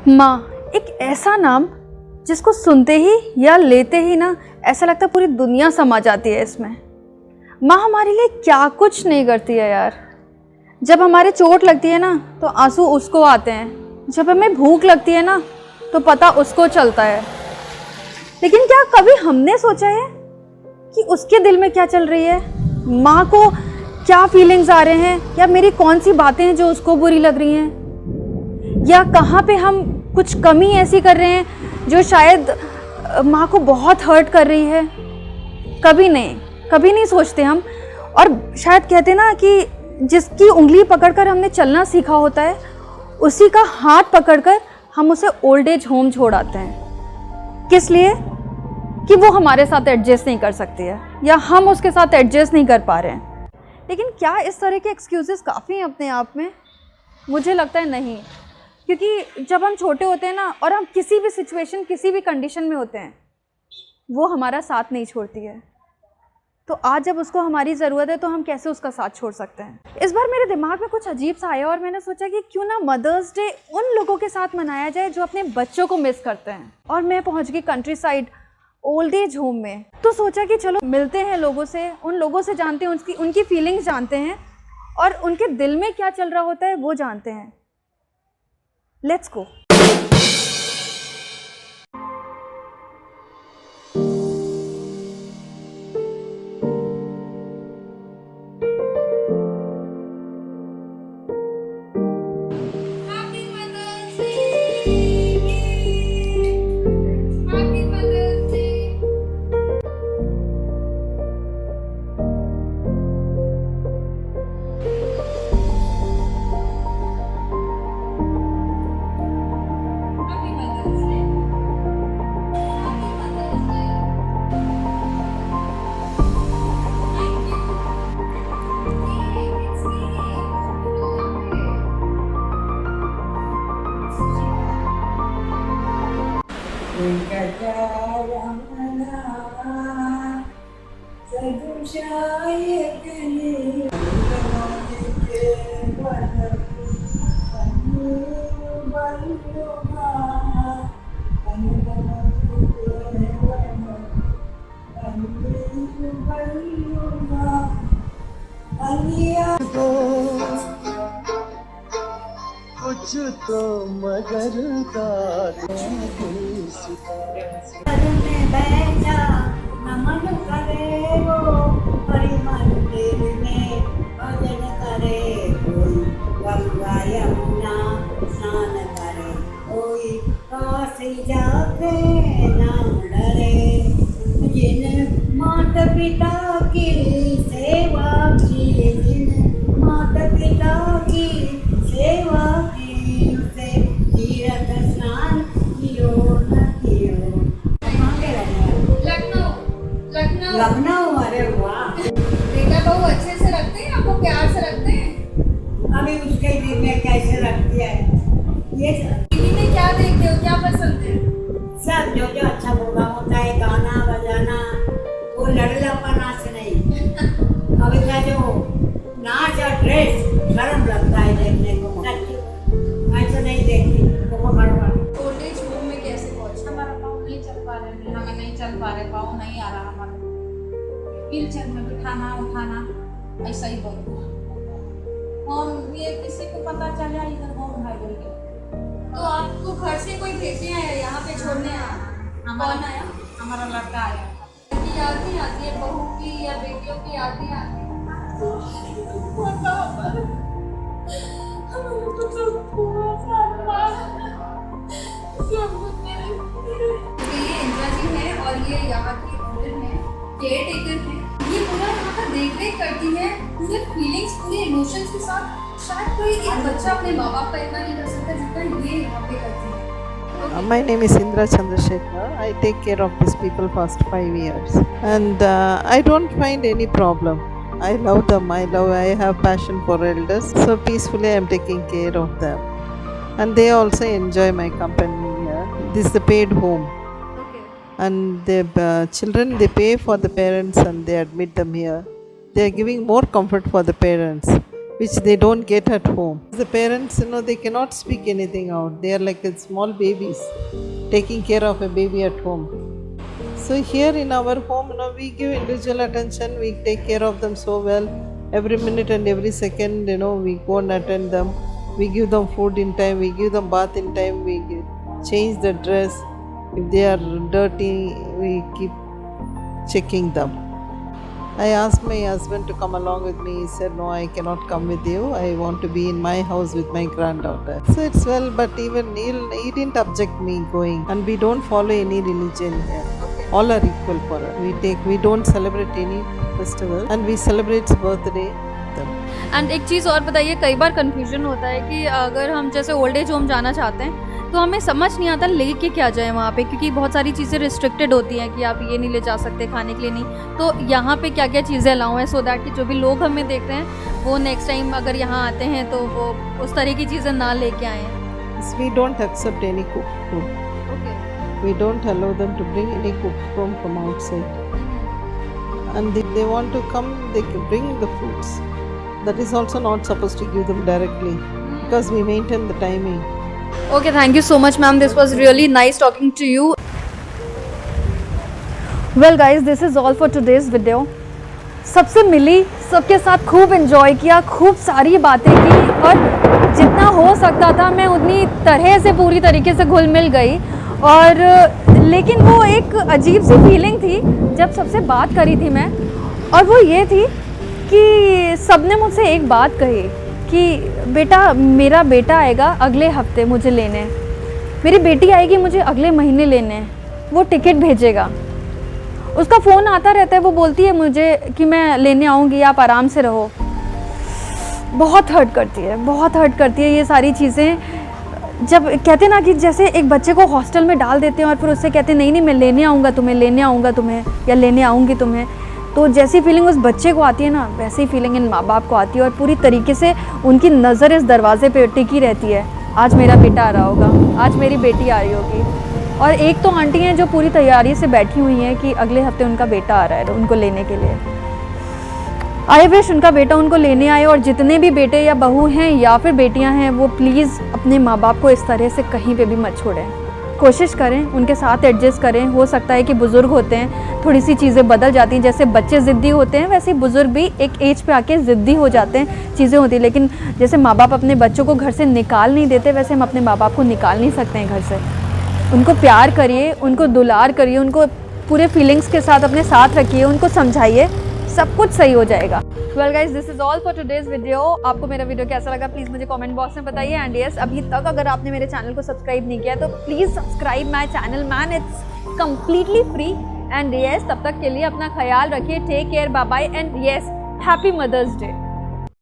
माँ एक ऐसा नाम जिसको सुनते ही या लेते ही ना ऐसा लगता है पूरी दुनिया समा जाती है इसमें। माँ हमारे लिए क्या कुछ नहीं करती है यार। जब हमारे चोट लगती है ना तो आंसू उसको आते हैं, जब हमें भूख लगती है ना तो पता उसको चलता है। लेकिन क्या कभी हमने सोचा है कि उसके दिल में क्या चल रही है, माँ को क्या फीलिंग्स आ रहे हैं, या मेरी कौन सी बातें हैं जो उसको बुरी लग रही हैं, या कहाँ पे हम कुछ कमी ऐसी कर रहे हैं जो शायद माँ को बहुत हर्ट कर रही है। कभी नहीं सोचते हम। और शायद कहते ना कि जिसकी उंगली पकड़कर हमने चलना सीखा होता है उसी का हाथ पकड़कर हम उसे ओल्ड एज होम छोड़ आते हैं। किस लिए? कि वो हमारे साथ एडजस्ट नहीं कर सकती है या हम उसके साथ एडजस्ट नहीं कर पा रहे हैं। लेकिन क्या इस तरह के एक्सक्यूजेस काफ़ी हैं अपने आप में? मुझे लगता है नहीं, क्योंकि जब हम छोटे होते हैं ना और हम किसी भी सिचुएशन किसी भी कंडीशन में होते हैं वो हमारा साथ नहीं छोड़ती है। तो आज जब उसको हमारी ज़रूरत है तो हम कैसे उसका साथ छोड़ सकते हैं? इस बार मेरे दिमाग में कुछ अजीब सा आया और मैंने सोचा कि क्यों ना मदर्स डे उन लोगों के साथ मनाया जाए जो अपने बच्चों को मिस करते हैं। और मैं पहुंच गई country side old age home में। तो सोचा कि चलो मिलते हैं लोगों से, उन लोगों से जानते हैं, उनकी फीलिंग्स जानते हैं और उनके दिल में क्या चल रहा होता है वो जानते हैं। Let's go. कुछ तो मगर बैठा नमन करे वो मंदिर में भजन करे, कोई गंगा यमुना स्नान करे, कोई काशी जाके नाम डरे। जिन माता पिता की सेवा की, जिन माता पिता की सेवा की, उसे तीर्थ स्नान कियो न कियो। लखनऊ। अरे वाह, बेटा बहू अच्छे से रखते हैं, आपको प्यार से रखते हैं। अभी उसके दिल में कैसे रखती है ये टीवी में क्या देखते हो, क्या पसंद है? सब जो जो अच्छा प्रोग्राम होता है, गाना बजाना, वो लड़लापना से नहीं। अभी का जो नाच और ड्रेस शर्म लगता है देखने को, ऐसा नहीं देखती तो वो गड़बड़। ओल्ड एज होम में कैसे पहुंचे? हमारा पाँव नहीं चल पा रहे हैं, हमें नहीं चल पा रहे, पाँव नहीं आ रहा हमारा, व्हील चेयर में बिठाना उठाना ऐसा ही बहुत। और ये किसी को पता चला इधर होम है बोल के, तो आपको घर से कोई भेजने आया, यहाँ पे छोड़ने आया? कौन आया? हमारा लड़का आया। की याद नहीं आती है, बहू की या बेटियों की याद नहीं आती है? ये इंदिरा जी है और ये यहाँ की ओनर है, केयर टेकर है। ये पूरा यहाँ का देख रेख करती है, पूरे फीलिंग्स पूरे इमोशंस के साथ। शायद कोई एक बच्चा अपने माँ बाप का इतना नहीं कर सकता जितना ये यहाँ पे करती है। My name is Indra Chandrasekhar. I take care of these people past 5 years, and I don't find any problem. I love them. I have passion for elders. So peacefully, I am taking care of them, and they also enjoy my company here. This is the paid home, Okay. and the children, they pay for the parents and they admit them here. They are giving more comfort for the parents. which they don't get at home. The parents, they cannot speak anything out. They are like small babies, taking care of a baby at home. So here in our home, we give individual attention. We take care of them so well. Every minute and every second, we go and attend them. We give them food in time. We give them bath in time. We change the dress. If they are dirty, we keep checking them. I asked my husband to come along with me. He said, no, I cannot come with you. I want to be in my house with my granddaughter. So it's well, but even he didn't object me going. And we don't follow any religion here. All are equal for us. We don't celebrate any festival and we celebrate birthday. And एक चीज़ और बताइए, कई बार confusion होता है कि अगर हम जैसे ओल्ड एज होम जाना चाहते हैं तो हमें समझ नहीं आता लेके क्या जाए वहाँ पे, क्योंकि बहुत सारी चीज़ें रिस्ट्रिक्टेड होती हैं कि आप ये नहीं ले जा सकते खाने के लिए नहीं, तो यहाँ पे क्या क्या चीज़ें अलाउ हैं सो दैट कि जो भी लोग हमें देख रहे हैं वो नेक्स्ट टाइम अगर यहाँ आते हैं तो वो उस तरह की चीज़ें ना लेके आएँ. We don't accept any cooked food. Okay. We don't allow them to bring any cooked food from outside. And if they want to come, they can bring the foods. That is also not supposed to give them directly because we maintain the timing. Okay, thank you so much, ma'am. This was really nice talking to you. Well, guys, this is all for today's video. सबसे मिली, सबके साथ खूब enjoy किया, खूब सारी बातें की और जितना हो सकता था मैं उतनी तरह से पूरी तरीके से घुल मिल गई. और लेकिन वो एक अजीब सी फीलिंग थी जब सबसे बात करी थी मैं, और वो ये थी कि सबने मुझसे एक बात कही कि बेटा, मेरा बेटा आएगा अगले हफ्ते मुझे लेने, मेरी बेटी आएगी मुझे अगले महीने लेने, वो टिकट भेजेगा, उसका फ़ोन आता रहता है, वो बोलती है मुझे कि मैं लेने आऊँगी, आप आराम से रहो. बहुत हर्ट करती है, बहुत हर्ट करती है ये सारी चीज़ें. जब कहते हैं ना कि जैसे एक बच्चे को हॉस्टल में डाल देते हैं और फिर उससे कहते हैं नहीं नहीं मैं लेने आऊँगा तुम्हें, लेने आऊँगा तुम्हें या लेने आऊँगी तुम्हें, तो जैसी फीलिंग उस बच्चे को आती है ना वैसी फीलिंग इन माँ बाप को आती है और पूरी तरीके से उनकी नज़र इस दरवाजे पे टिकी रहती है. आज मेरा बेटा आ रहा होगा, आज मेरी बेटी आ रही होगी. और एक तो आंटी हैं जो पूरी तैयारी से बैठी हुई हैं कि अगले हफ्ते उनका बेटा आ रहा है उनको लेने के लिए. आई विश उनका बेटा उनको लेने आए. और जितने भी बेटे या बहू हैं या फिर बेटियां हैं वो प्लीज़ अपने माँ बाप को इस तरह से कहीं पे भी मत छोड़ें. कोशिश करें उनके साथ एडजस्ट करें. हो सकता है कि बुज़ुर्ग होते हैं, थोड़ी सी चीज़ें बदल जाती हैं, जैसे बच्चे ज़िद्दी होते हैं वैसे बुज़ुर्ग भी एक एज पे आके ज़िद्दी हो जाते हैं, चीज़ें होती हैं. लेकिन जैसे माँ बाप अपने बच्चों को घर से निकाल नहीं देते वैसे हम अपने माँ बाप को निकाल नहीं सकते हैं घर से. उनको प्यार करिए, उनको दुलार करिए, उनको पूरे फीलिंग्स के साथ अपने साथ रखिए, उनको समझाइए, सब कुछ सही हो जाएगा. Well guys, this is all for today's video. आपको मेरा वीडियो कैसा लगा प्लीज़ मुझे कमेंट बॉक्स में बताइए. एंड यस, अभी तक अगर आपने मेरे चैनल को सब्सक्राइब नहीं किया तो please subscribe my channel man, it's completely free. And yes, तब तक के लिए अपना ख्याल रखिए. Take care, bye bye, and yes, happy mother's day.